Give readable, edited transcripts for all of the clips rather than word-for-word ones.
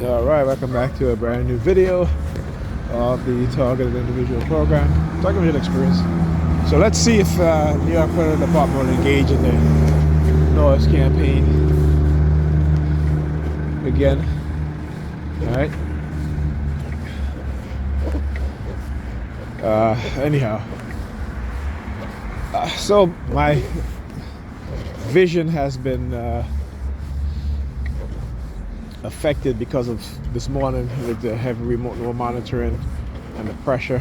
All right, welcome back to a brand new video of the Targeted Individual Program, Targeted Experience. So let's see if New York Predators Dept will engage in the noise campaign again. All right. Anyhow, so my vision has been affected because of this morning with the heavy remote monitoring and the pressure,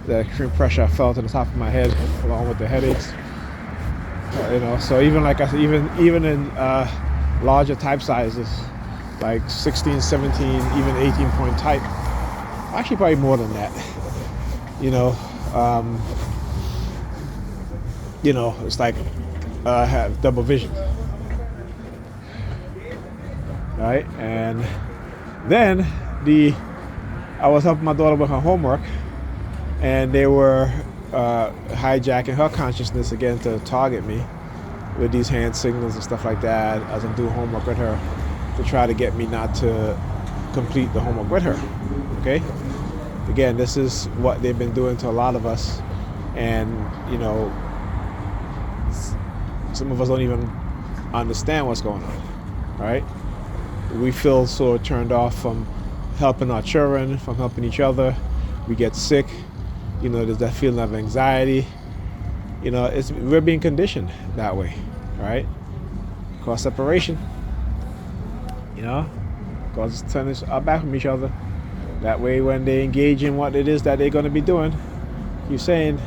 the extreme pressure I felt in the top of my head, along with the headaches. So even like I said, even in larger type sizes, like 16, 17, even 18 point type, actually probably more than that. It's like I have double vision. Right, and then I was helping my daughter with her homework, and they were hijacking her consciousness again to target me with these hand signals and stuff like that as I'm doing homework with her, to try to get me not to complete the homework with her. Okay, again, this is what they've been doing to a lot of us, and some of us don't even understand what's going on. Right? We feel so turned off from helping our children, from helping each other. We get sick. There's that feeling of anxiety. We're being conditioned that way, right? Cause separation. Cause us turning our back from each other. That way, when they engage in what it is that they're going to be doing, you're saying,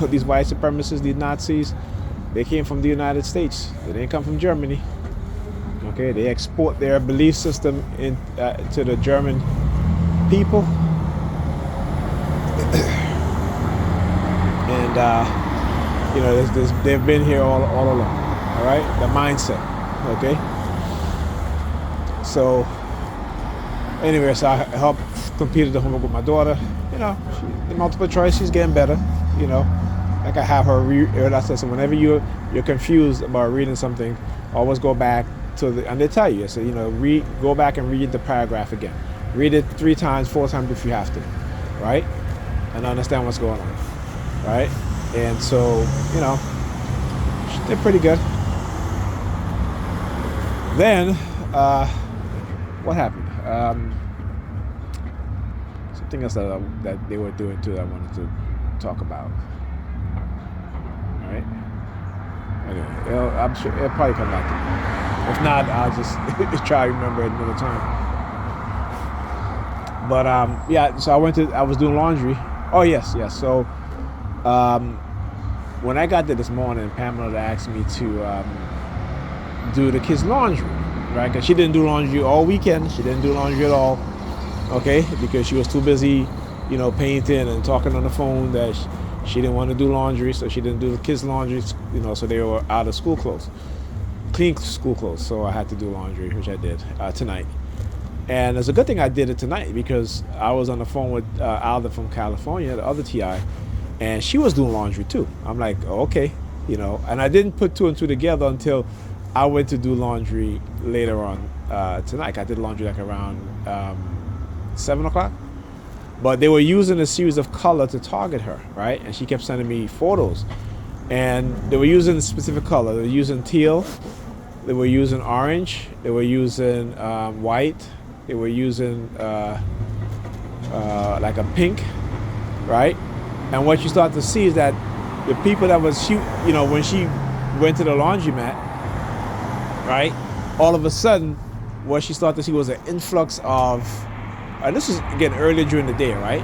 these white supremacists, these Nazis, they came from the United States. They didn't come from Germany. Okay, they export their belief system to the German people, and they've been here all along. All right, the mindset. Okay. So, anyway, so I helped completed the homework with my daughter. The multiple choice, she's getting better. Like I have her so whenever you're confused about reading something, always go back and they tell you, go back and read the paragraph again. Read it 3 times, 4 times if you have to, right? And understand what's going on, right? And so, she did pretty good. Then, what happened? Something else that they were doing too that I wanted to talk about. All right? Anyway, I'm sure it'll probably come back to me. If not, I'll just try to remember it another time. But so I was doing laundry. Oh yes. So when I got there this morning, Pamela asked me to do the kids' laundry, right? Because she didn't do laundry all weekend. She didn't do laundry at all. Okay, because she was too busy, painting and talking on the phone that she didn't want to do laundry, so she didn't do the kids' laundry. So they were out of school clothes. Clean school clothes, so I had to do laundry, which I did tonight. And it's a good thing I did it tonight, because I was on the phone with Alda from California, the other TI, and she was doing laundry too. I'm like, oh, okay, and I didn't put 2 and 2 together until I went to do laundry later on tonight. I did laundry like around 7 o'clock, but they were using a series of color to target her, right? And she kept sending me photos, and they were using a specific color. They were using teal. They were using orange. They were using white. They were using like a pink, right? And what you start to see is that the people that was when she went to the laundromat, right? All of a sudden, what she started to see was an influx of, and this is again earlier during the day, right?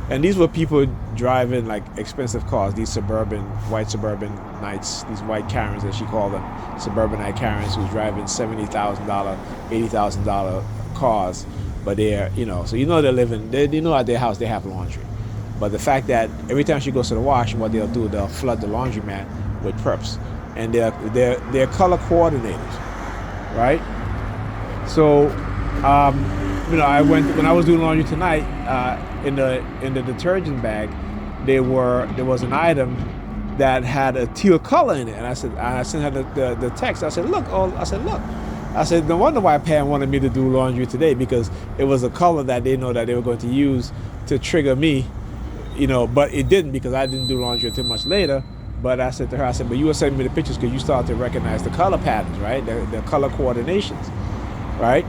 And these were people driving like expensive cars, these white suburban Knights, these white Karens as she called them, suburbanite Karens who's driving $70,000, $80,000 cars, but they're, so they're living, they at their house they have laundry. But the fact that every time she goes to the wash, what they'll do, they'll flood the laundromat with perps, and they're color coordinators, right? So, when I was doing laundry tonight, in the detergent bag, there was an item that had a teal color in it, and I sent her the text. I said, look, I said, no wonder why Pam wanted me to do laundry today, because it was a color that they know that they were going to use to trigger me, but it didn't, because I didn't do laundry until much later. But I said to her, but you were sending me the pictures because you started to recognize the color patterns, right? The color coordinations, right?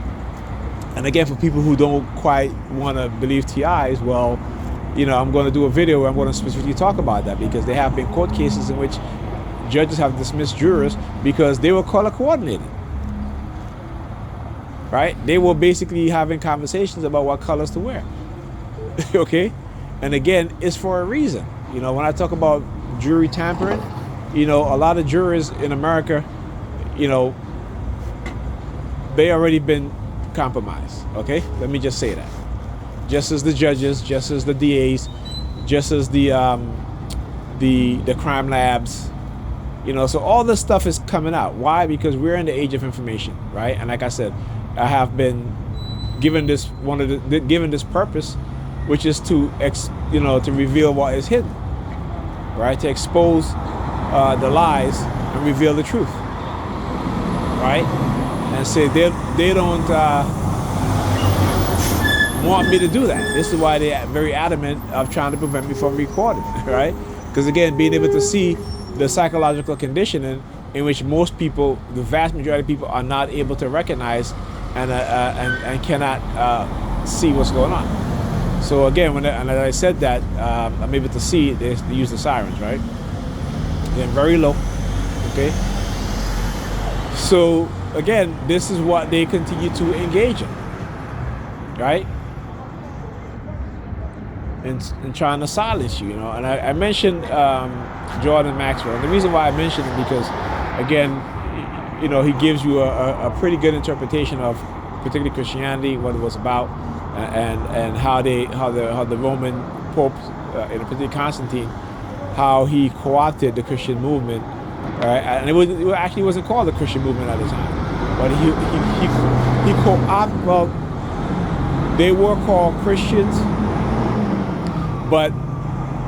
And again, for people who don't quite want to believe TIs, well, I'm going to do a video where I'm going to specifically talk about that, because there have been court cases in which judges have dismissed jurors because they were color coordinated, right? They were basically having conversations about what colors to wear, okay? And again, it's for a reason. When I talk about jury tampering, a lot of jurors in America, they already been compromised, okay? Let me just say that. Just as the judges, just as the DAs, just as the crime labs, so all this stuff is coming out. Why? Because we're in the age of information, right? And like I said, I have been given this purpose, which is to to reveal what is hidden, right? To expose the lies and reveal the truth, right? And say they don't want me to do that. This is why they're very adamant of trying to prevent me from recording, right? Because again, being able to see the psychological conditioning in which most people, the vast majority of people, are not able to recognize and cannot see what's going on. So again, when I said that, I'm able to see they use the sirens, right? They're very low, okay? So again, this is what they continue to engage in, right? And trying to silence you, And I mentioned Jordan Maxwell. And the reason why I mentioned it because, again, he gives you a pretty good interpretation of particularly Christianity, what it was about, and how the Roman Pope, in particular Constantine, how he co-opted the Christian movement, right? And it actually wasn't called the Christian movement at the time, but he co-opted. Well, they were called Christians, but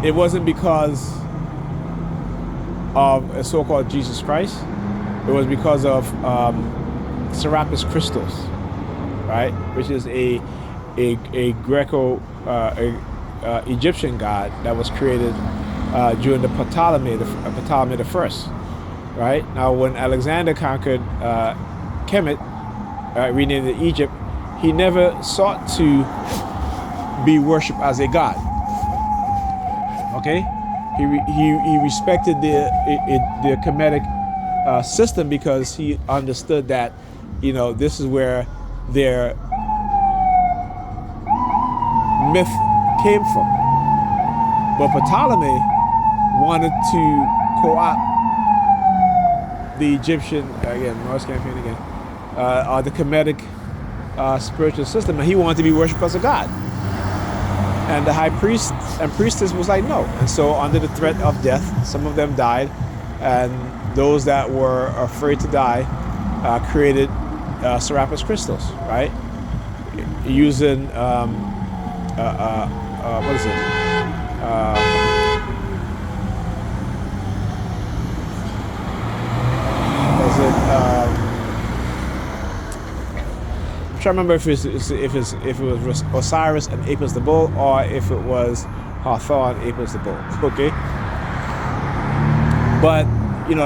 it wasn't because of a so-called Jesus Christ. It was because of Serapis Christos, right? Which is a Greco Egyptian god that was created during the Ptolemy the First, right? Now, when Alexander conquered Kemet, renamed it Egypt, he never sought to be worshipped as a god. Okay, he respected the Kemetic system because he understood that this is where their myth came from. But Ptolemy wanted to co-opt the Egyptian noise campaign again, the Kemetic spiritual system, and he wanted to be worshipped as a god. And the high priest and priestess was like, no. And so under the threat of death, some of them died. And those that were afraid to die created Serapis Christos, right? Using, what is it? I'm trying to remember if it was Osiris and Apis the bull, or if it was Hathor and Apis the bull. Okay, but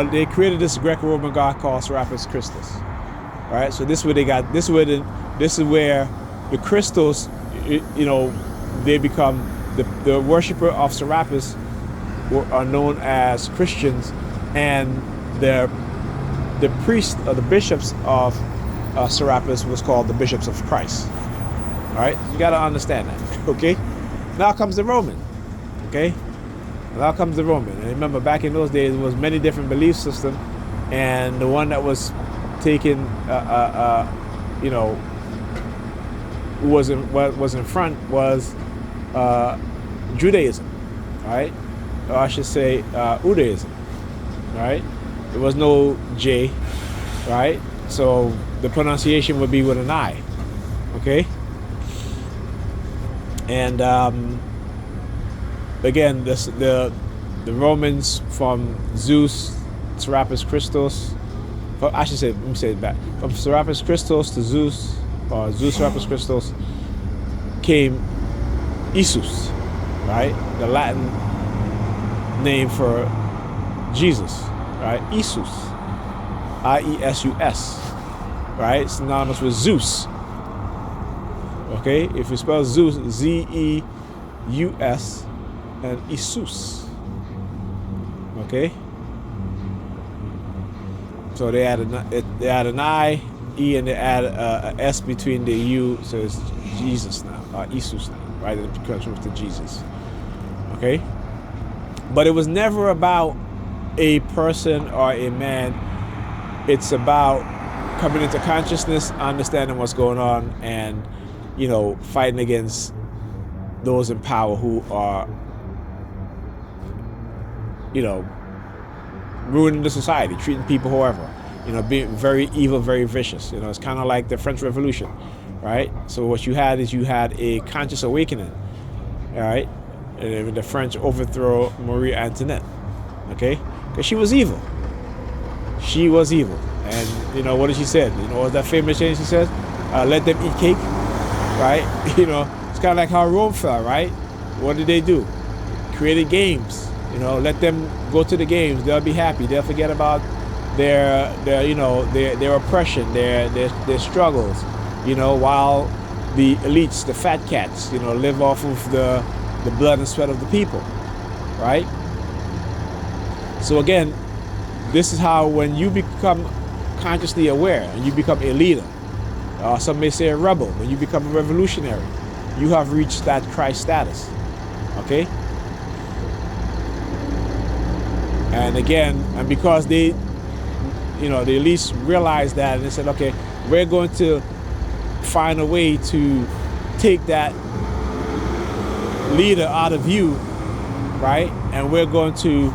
they created this Greco-Roman god called Serapis Christos. All right, so this is where they got this is where the Christos, they become the worshiper of Serapis are known as Christians, and the priests or the bishops of Serapis was called the bishops of Christ. All right, you got to understand that. Okay, now comes the Roman. Okay, now comes the Roman. And remember, back in those days, there was many different belief systems, and the one that was taken, was in front was Judaism. All right, or I should say Udaism. All right, there was no J. Right, so the pronunciation would be with an I, okay? And again, the Romans from Zeus, Serapis Christos, I should say, let me say it back. From Serapis Christos to Zeus, or Zeus Serapis Christos, came Isus, right? The Latin name for Jesus, right? Isus, I-E-S-U-S, right? Synonymous with Zeus. Okay, if you spell Zeus, Z-E-U-S, and Isus. Okay. So they add an I, E, and they add a S between the U, so it's Jesus now, Isus now, right? It becomes to Jesus. Okay. But it was never about a person or a man. It's about coming into consciousness, understanding what's going on, and fighting against those in power who are, ruining the society, treating people however, being very evil, very vicious. It's kind of like the French Revolution, right? So what you had is a conscious awakening, all right? And the French overthrow Marie Antoinette, okay? Because she was evil. She was evil. And, what did she say? What was that famous thing she said? Let them eat cake, right? It's kind of like how Rome fell, right? What did they do? Created games. Let them go to the games. They'll be happy. They'll forget about their oppression, their struggles. While the elites, the fat cats, live off of the blood and sweat of the people, right? So again, this is how when you become consciously aware and you become a leader, some may say a rebel, when you become a revolutionary, you have reached that Christ status, okay? And again, and because they, the elites realized that, and they said, okay, we're going to find a way to take that leader out of you, right? And we're going to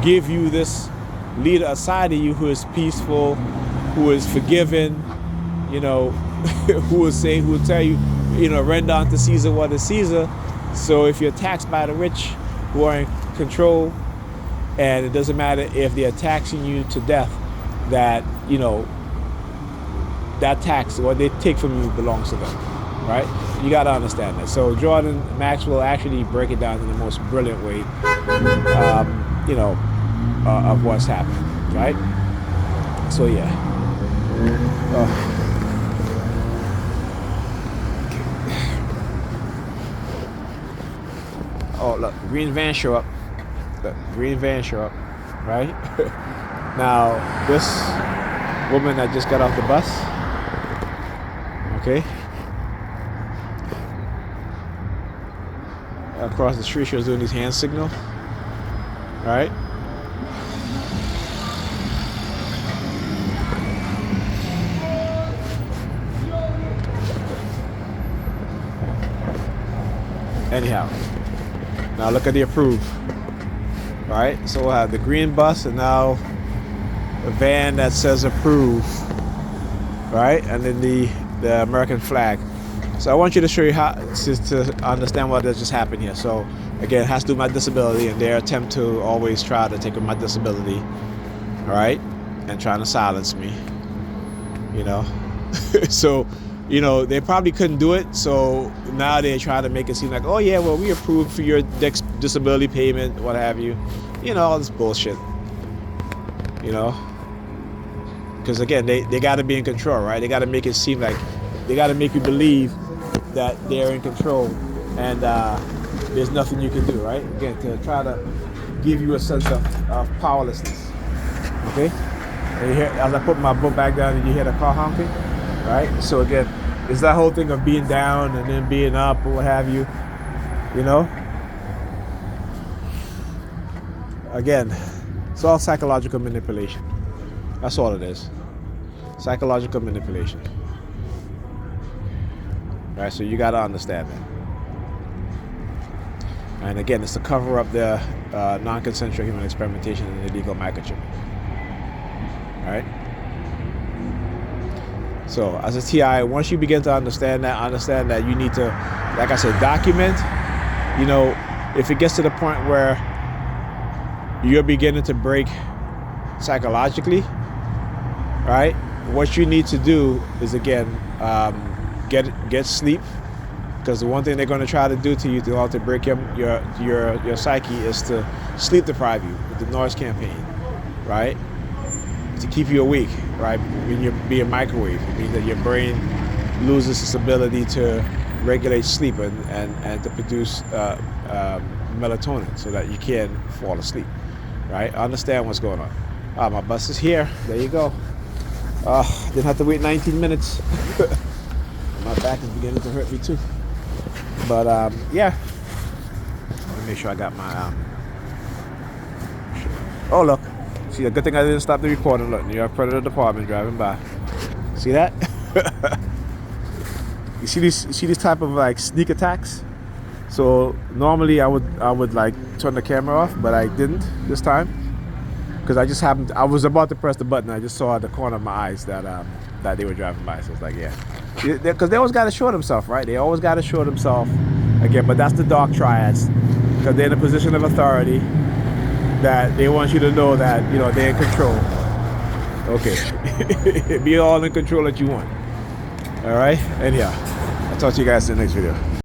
give you this leader aside of you who is peaceful, who is forgiving, who will tell you, render unto Caesar what is Caesar. So if you're taxed by the rich who are in control, and it doesn't matter if they're taxing you to death, that, that tax, what they take from you belongs to them, right? You got to understand that. So Jordan Maxwell actually break it down in the most brilliant way, of what's happening, right? So, yeah. Oh, look, green van show up. The green van show up, right? Now, this woman that just got off the bus, okay, across the street, she was doing these hand signals, right? Anyhow, now look at the approved. Right, so we'll have the green bus and now a van that says approve, right, and then the American flag. So I want you to show you how to understand what just happened here. So again, it has to do with my disability and their attempt to always try to take my disability, all right, and trying to silence me, So, they probably couldn't do it. So now they're trying to make it seem like, oh yeah, well, we approved for your disability payment, what have you. All this bullshit. Because again, they got to be in control, right? They got to make it seem like, they got to make you believe that they're in control and there's nothing you can do, right? Again, to try to give you a sense of powerlessness. Okay? And you hear, as I put my book back down, and you hear the car honking, right? So again, it's that whole thing of being down and then being up or what have you, Again, it's all psychological manipulation. That's all it is. Psychological manipulation. Right, so you got to understand that. And again, it's to cover up the non-consensual human experimentation and illegal microchip. Right? So as a TI, once you begin to understand that you need to, like I said, document, if it gets to the point where you're beginning to break psychologically, right? What you need to do is, again, get sleep, because the one thing they're going to try to do to you to also break your psyche is to sleep deprive you with the noise campaign, right? To keep you awake, right? When you're being microwave, it means that your brain loses its ability to regulate sleep and to produce melatonin so that you can fall asleep, right? Understand what's going on. My bus is here. There you go. Didn't have to wait 19 minutes. My back is beginning to hurt me too. But yeah. Let me make sure I got my oh, look. See, a good thing I didn't stop the recording. Look, NY Predator Department driving by. See that? You see these type of like sneak attacks? So normally I would like turn the camera off, but I didn't this time, because I was about to press the button. I just saw at the corner of my eyes that they were driving by. So it's like, yeah, because they always got to show themselves, right? They always got to show themselves again. But that's the dark triads, because they're in a position of authority that they want you to know that, you know, they're in control. Okay, be all in control that you want. All right, and yeah, I'll talk to you guys in the next video.